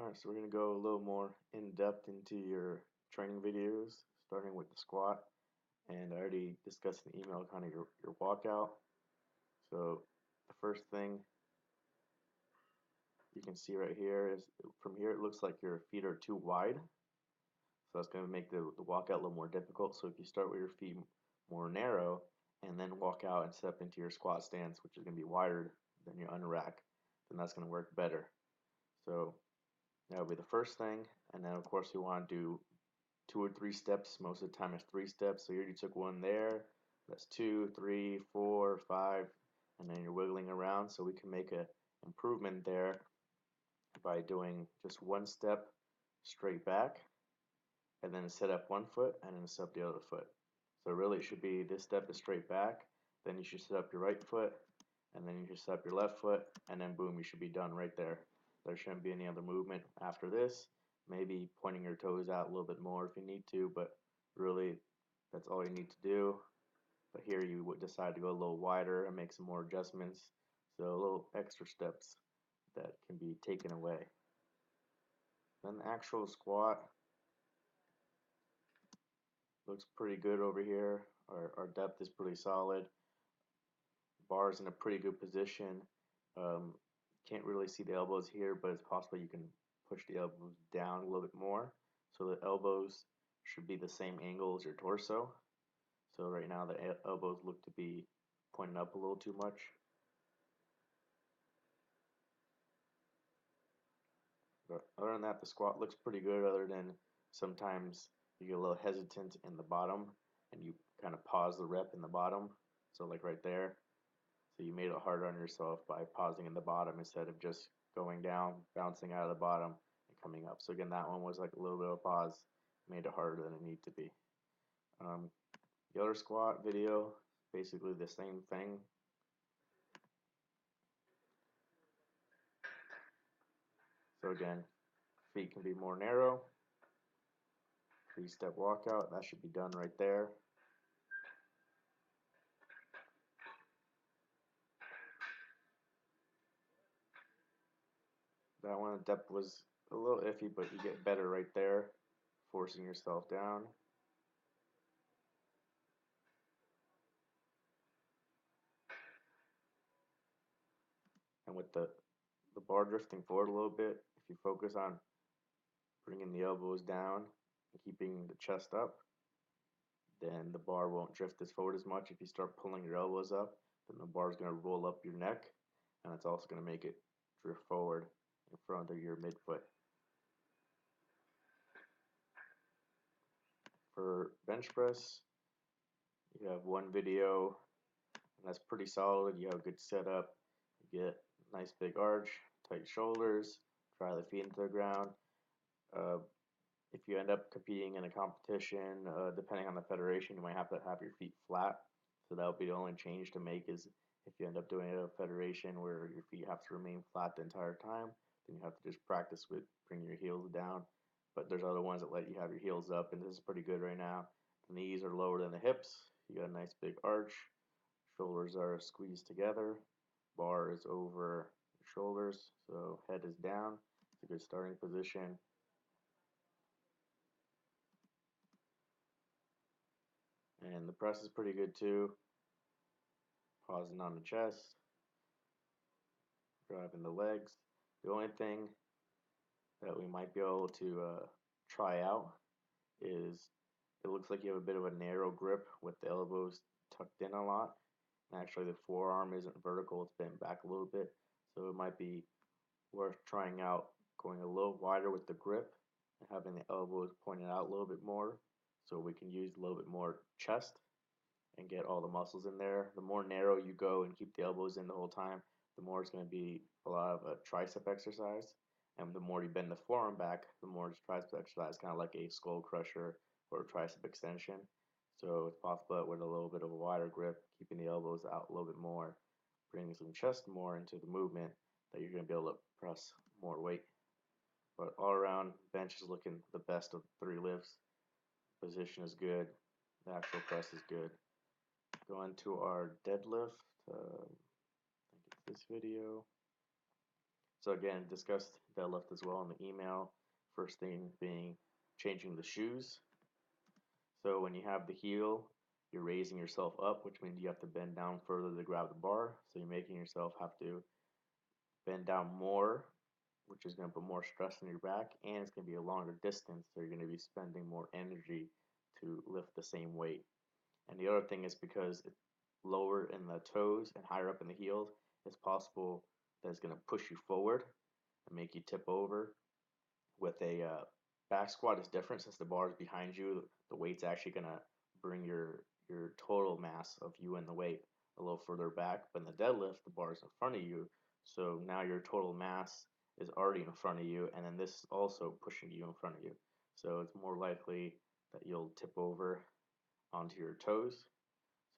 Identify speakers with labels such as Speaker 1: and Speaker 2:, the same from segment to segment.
Speaker 1: Alright, so we're going to go a little more in depth into your training videos, starting with the squat. And I already discussed in the email kind of your walkout. So the first thing you can see right here is from here it looks like your feet are too wide. So that's going to make the walkout a little more difficult. So if you start with your feet more narrow and then walk out and step into your squat stance, which is going to be wider than your unrack, then that's going to work better. So that would be the first thing. And then of course you want to do 2 or 3 steps. Most of the time it's 3 steps. So you already took one there. That's 2, 3, 4, 5, and then you're wiggling around. So we can make an improvement there by doing just 1 step straight back, and then set up one foot, and then set up the other foot. So really it should be this step is straight back, then you should set up your right foot, and then you should set up your left foot, and then boom, you should be done right there. There shouldn't be any other movement after this. Maybe pointing your toes out a little bit more if you need to, but really that's all you need to do. But here you would decide to go a little wider and make some more adjustments. So a little extra steps that can be taken away. Then the actual squat looks pretty good over here. Our depth is pretty solid. Bar's in a pretty good position. Can't really see the elbows here, but it's possible you can push the elbows down a little bit more. So the elbows should be the same angle as your torso. So right now the elbows look to be pointing up a little too much. But other than that, the squat looks pretty good, other than sometimes you get a little hesitant in the bottom and you kind of pause the rep in the bottom. So like right there. So you made it harder on yourself by pausing in the bottom instead of just going down, bouncing out of the bottom, and coming up. So again, that one was like a little bit of a pause, made it harder than it needed to be. The other squat video, basically the same thing. So again, feet can be more narrow. 3-step walkout, that should be done right there. That one, the depth was a little iffy, but you get better right there, forcing yourself down. And with the bar drifting forward a little bit, if you focus on bringing the elbows down and keeping the chest up, then the bar won't drift as forward as much. If you start pulling your elbows up, then the bar is going to roll up your neck, and it's also going to make it drift forward in front of your midfoot. For bench press, you have one video, and that's pretty solid. You have a good setup. You get a nice big arch, tight shoulders, drive the feet into the ground. If you end up competing in a competition, depending on the federation, you might have to have your feet flat. So that would be the only change to make, is if you end up doing a federation where your feet have to remain flat the entire time, then you have to just practice with bringing your heels down. But there's other ones that let you have your heels up, and this is pretty good right now. The knees are lower than the hips. You got a nice big arch. Shoulders are squeezed together. Bar is over your shoulders, so head is down. It's a good starting position. And the press is pretty good too. Pausing on the chest, driving the legs. The only thing that we might be able to try out is it looks like you have a bit of a narrow grip with the elbows tucked in a lot. And actually the forearm isn't vertical, it's bent back a little bit. So it might be worth trying out going a little wider with the grip and having the elbows pointed out a little bit more, so we can use a little bit more chest and get all the muscles in there. The more narrow you go and keep the elbows in the whole time, the more it's going to be a lot of a tricep exercise. And the more you bend the forearm back, the more it's tricep exercise, kind of like a skull crusher or a tricep extension. So it's possible that with a little bit of a wider grip, keeping the elbows out a little bit more, bringing some chest more into the movement, that you're going to be able to press more weight. But all around, bench is looking the best of the 3 lifts. Position is good. The actual press is good. Going to our deadlift. I think it's this video. So again, discussed deadlift as well in the email. First thing being changing the shoes. So when you have the heel, you're raising yourself up, which means you have to bend down further to grab the bar. So you're making yourself have to bend down more, which is going to put more stress on your back, and it's going to be a longer distance, so you're going to be spending more energy to lift the same weight. And the other thing is because it's lower in the toes and higher up in the heels, it's possible that it's going to push you forward and make you tip over. With a back squat, is different since the bar is behind you. The weight's actually going to bring your total mass of you and the weight a little further back. But in the deadlift, the bar is in front of you, so now your total mass is already in front of you, and then this is also pushing you in front of you. So it's more likely that you'll tip over onto your toes.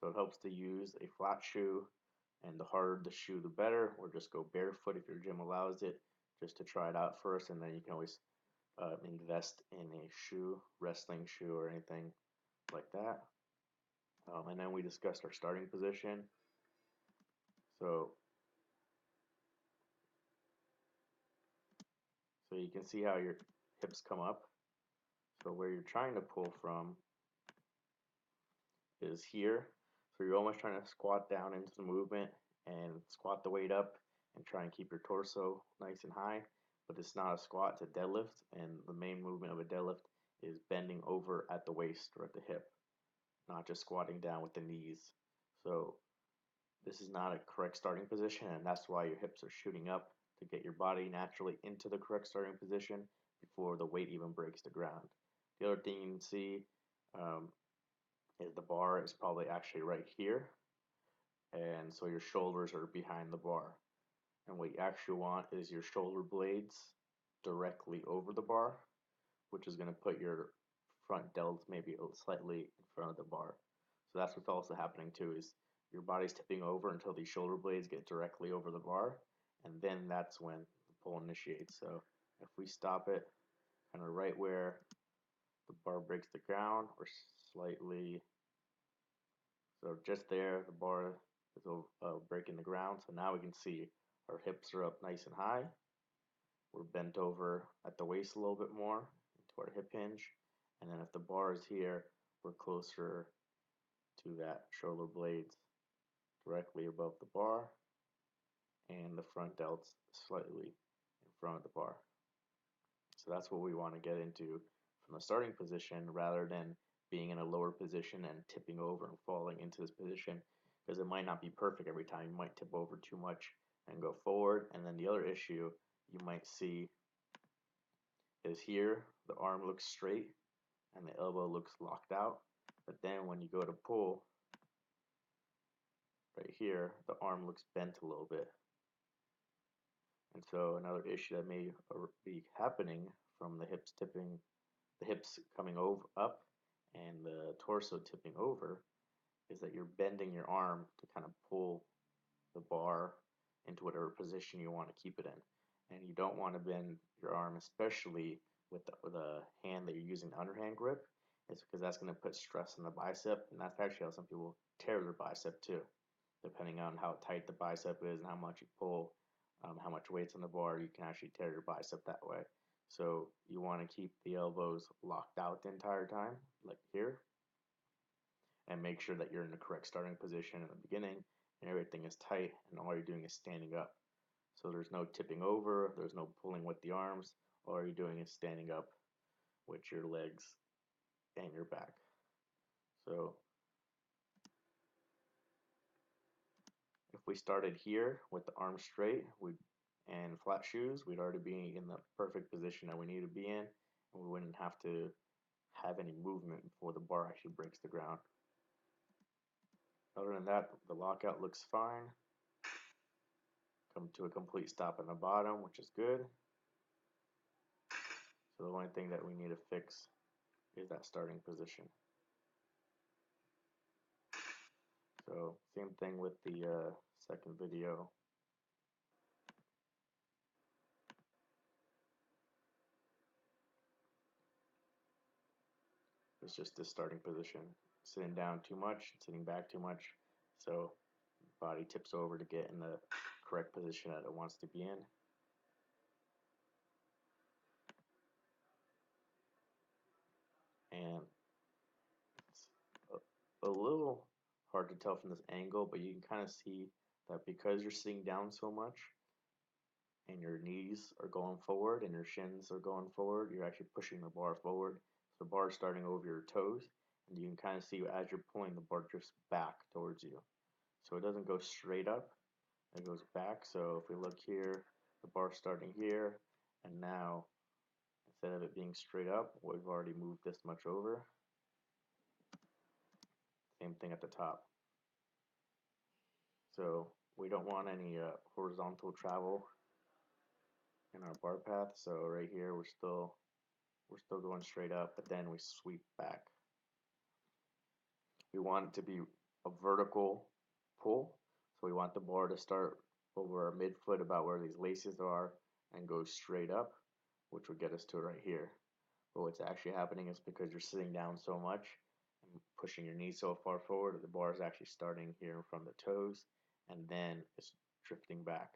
Speaker 1: So it helps to use a flat shoe, and the harder the shoe, the better, or just go barefoot if your gym allows it, just to try it out first, and then you can always invest in a shoe, wrestling shoe, or anything like that. And then we discussed our starting position. So, so you can see how your hips come up. So where you're trying to pull from is here. So you're almost trying to squat down into the movement and squat the weight up and try and keep your torso nice and high. But it's not a squat, it's a deadlift, and the main movement of a deadlift is bending over at the waist or at the hip, not just squatting down with the knees. So this is not a correct starting position, and that's why your hips are shooting up to get your body naturally into the correct starting position before the weight even breaks the ground. The other thing you can see is the bar is probably actually right here, and so your shoulders are behind the bar. And what you actually want is your shoulder blades directly over the bar, which is going to put your front delts maybe slightly in front of the bar. So that's what's also happening too, is your body's tipping over until these shoulder blades get directly over the bar, and then that's when the pull initiates. So if we stop it kind of right where the bar breaks the ground, or slightly, so just there, the bar is breaking the ground. So now we can see our hips are up nice and high. We're bent over at the waist a little bit more into our hip hinge. And then if the bar is here, we're closer to that shoulder blades directly above the bar, and the front delts slightly in front of the bar. So that's what we want to get into from the starting position, rather than being in a lower position and tipping over and falling into this position, because it might not be perfect every time. You might tip over too much and go forward. And then the other issue you might see is here, the arm looks straight and the elbow looks locked out. But then when you go to pull, right here, the arm looks bent a little bit. And so another issue that may be happening from the hips tipping, the hips coming over up and the torso tipping over, is that you're bending your arm to kind of pull the bar into whatever position you want to keep it in. And you don't want to bend your arm, especially with the hand that you're using the underhand grip. It's because that's going to put stress on the bicep, and that's actually how some people tear their bicep too, depending on how tight the bicep is and how much you pull, how much weight's on the bar. You can actually tear your bicep that way. So you want to keep the elbows locked out the entire time, like here, and make sure that you're in the correct starting position in the beginning and everything is tight and all you're doing is standing up. So there's no tipping over, there's no pulling with the arms. All you're doing is standing up with your legs and your back. So if we started here with the arms straight and flat shoes, we'd already be in the perfect position that we need to be in, and we wouldn't have to have any movement before the bar actually breaks the ground. Other than that, the lockout looks fine. Come to a complete stop on the bottom, which is good. So the only thing that we need to fix is that starting position. So same thing with the second video. It's just the starting position. Sitting down too much, sitting back too much. So body tips over to get in the correct position that it wants to be in. little hard to tell from this angle, but you can kind of see that because you're sitting down so much and your knees are going forward and your shins are going forward, you're actually pushing the bar forward. So the bar is starting over your toes, and you can kind of see as you're pulling, the bar drifts back towards you. So it doesn't go straight up, it goes back. So if we look here, the bar's starting here, and now instead of it being straight up, we've already moved this much over. Same thing at the top. So we don't want any horizontal travel in our bar path. So right here we're still going straight up, but then we sweep back. We want it to be a vertical pull. So we want the bar to start over our midfoot about where these laces are and go straight up, which would get us to right here. But what's actually happening is because you're sitting down so much and pushing your knees so far forward, the bar is actually starting here from the toes and then it's drifting back.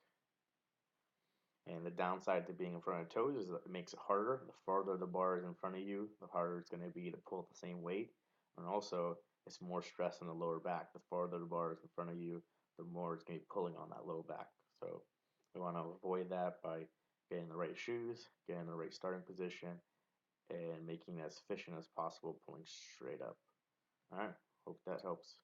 Speaker 1: And the downside to being in front of toes is that it makes it harder. The farther the bar is in front of you, the harder it's going to be to pull at the same weight. And also, it's more stress on the lower back. The farther the bar is in front of you, the more it's going to be pulling on that low back. So we want to avoid that by getting the right shoes, getting the right starting position, and making it as efficient as possible, pulling straight up. All right, hope that helps.